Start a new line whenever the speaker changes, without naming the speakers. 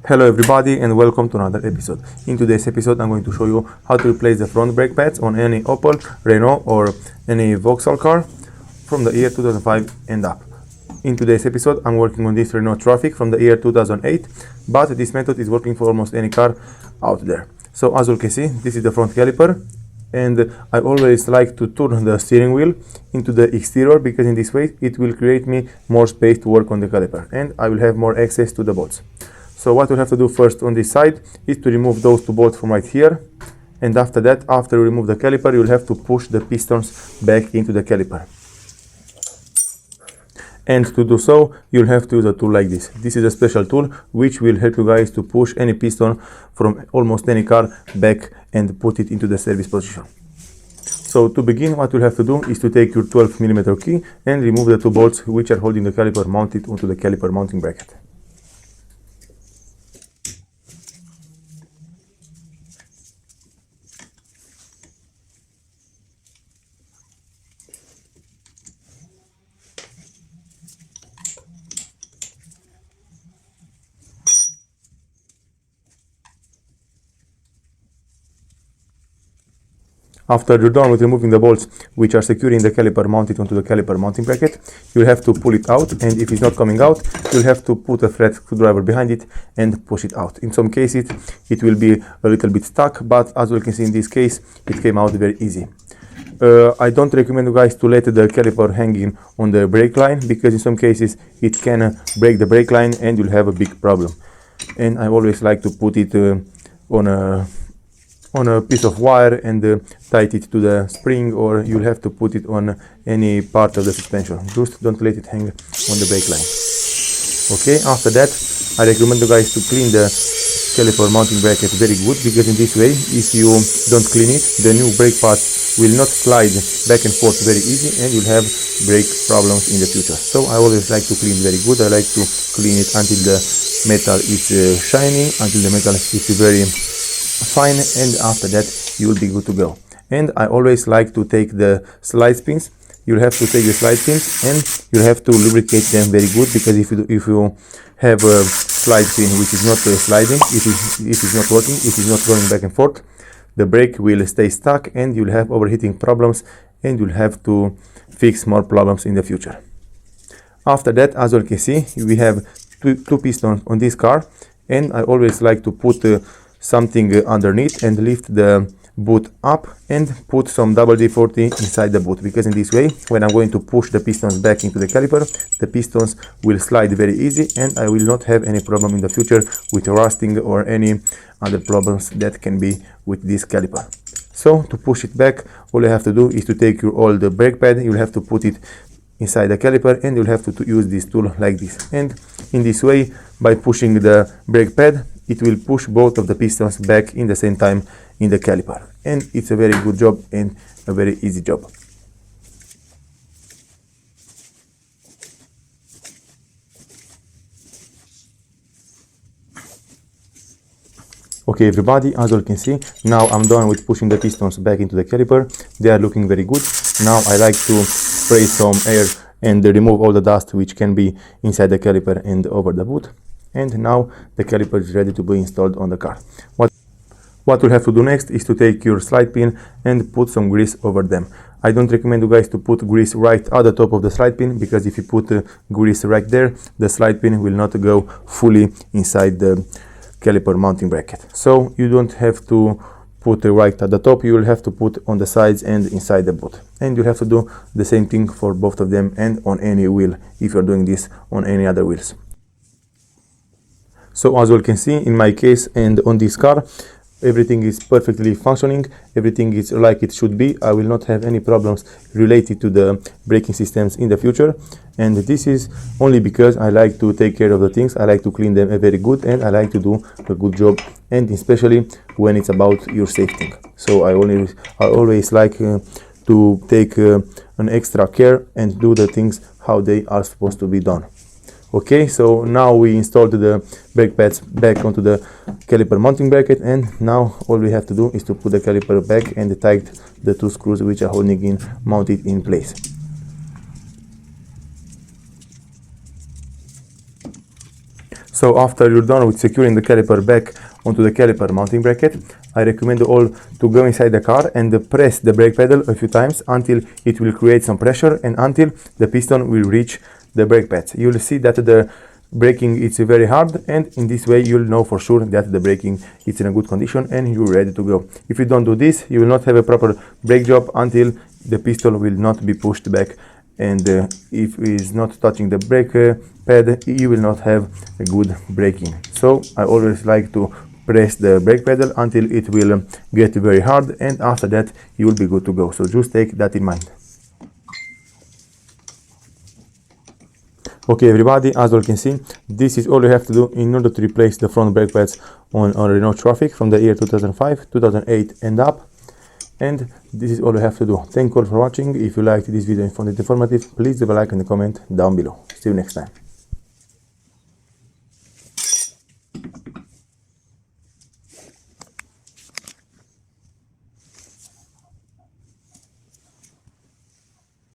Hello everybody and welcome to another episode. In today's episode I'm going to show you how to replace the front brake pads on any Opel, Renault or any Vauxhall car from the year 2005 and up. In today's episode I'm working on this Renault Traffic from the year 2008, but this method is working for almost any car out there. So as you can see, this is the front caliper, and I always like to turn the steering wheel into the exterior because in this way it will create me more space to work on the caliper and I will have more access to the bolts. So what we'll have to do first on this side is to remove those two bolts from right here, and after that, after you remove the caliper, you'll have to push the pistons back into the caliper. And to do so, you'll have to use a tool like this. This is a special tool which will help you guys to push any piston from almost any car back and put it into the service position. So to begin, what you'll have to do is to take your 12mm key and remove the two bolts which are holding the caliper mounted onto the caliper mounting bracket. After you're done with removing the bolts which are securing the caliper mounted onto the caliper mounting bracket, you'll have to pull it out, and if it's not coming out, you'll have to put a thread screwdriver behind it and push it out. In some cases it will be a little bit stuck, but as you can see in this case, it came out very easy. I don't recommend you guys to let the caliper hanging on the brake line, because in some cases it can break the brake line and you'll have a big problem. And I always like to put it on a piece of wire and tie it to the spring, or you'll have to put it on any part of the suspension. Just don't let it hang on the brake line. Okay, after that I recommend you guys to clean the caliper mounting bracket very good, because in this way, if you don't clean it, the new brake pads will not slide back and forth very easy and you'll have brake problems in the future. So I always like to clean very good. I like to clean it until the metal is shiny, until the metal is very fine, and after that you will be good to go. And I always like to take the slide pins. You'll have to take the slide pins and you'll have to lubricate them very good, because if you have a slide pin which is not sliding, if it's not working, if it's not going back and forth, the brake will stay stuck and you'll have overheating problems and you'll have to fix more problems in the future. After that, as you can see, we have two pistons on this car, and I always like to put something underneath and lift the boot up and put some WD-40 inside the boot, because in this way, when I'm going to push the pistons back into the caliper, the pistons will slide very easy and I will not have any problem in the future with rusting or any other problems that can be with this caliper. So to push it back, all you have to do is to take your old brake pad, you'll have to put it inside the caliper and you'll have to use this tool like this. And in this way, by pushing the brake pad, it will push both of the pistons back in the same time in the caliper. And it's a very good job and a very easy job. Okay everybody, as you can see, now I'm done with pushing the pistons back into the caliper. They are looking very good. Now I like to spray some air and remove all the dust which can be inside the caliper and over the boot. And now the caliper is ready to be installed on the car. What you'll have to do next is to take your slide pin and put some grease over them. I don't recommend you guys to put grease right at the top of the slide pin, because if you put grease right there, the slide pin will not go fully inside the caliper mounting bracket. So you don't have to put right at the top, you will have to put on the sides and inside the boot. And you have to do the same thing for both of them and on any wheel if you're doing this on any other wheels. So as you can see, in my case and on this car, everything is perfectly functioning, everything is like it should be. I will not have any problems related to the braking systems in the future, and this is only because I like to take care of the things. I like to clean them very good and I like to do a good job, and especially when it's about your safety. So I always like to take an extra care and do the things how they are supposed to be done. Okay, so now we installed the brake pads back onto the caliper mounting bracket, and now all we have to do is to put the caliper back and tighten the two screws which are holding in mounted in place. So after you're done with securing the caliper back onto the caliper mounting bracket, I recommend you all to go inside the car and press the brake pedal a few times until it will create some pressure and until the piston will reach the brake pads. You will see that the braking is very hard, and in this way you'll know for sure that the braking is in a good condition and you're ready to go. If you don't do this, you will not have a proper brake job until the piston will not be pushed back, and if it is not touching the brake pad, you will not have a good braking. So I always like to press the brake pedal until it will get very hard, and after that you will be good to go. So just take that in mind. Okay everybody, as you can see, this is all you have to do in order to replace the front brake pads on Renault Traffic from the year 2005, 2008 and up. And this is all you have to do. Thank you all for watching. If you liked this video and found it informative, please leave a like and a comment down below. See you next time.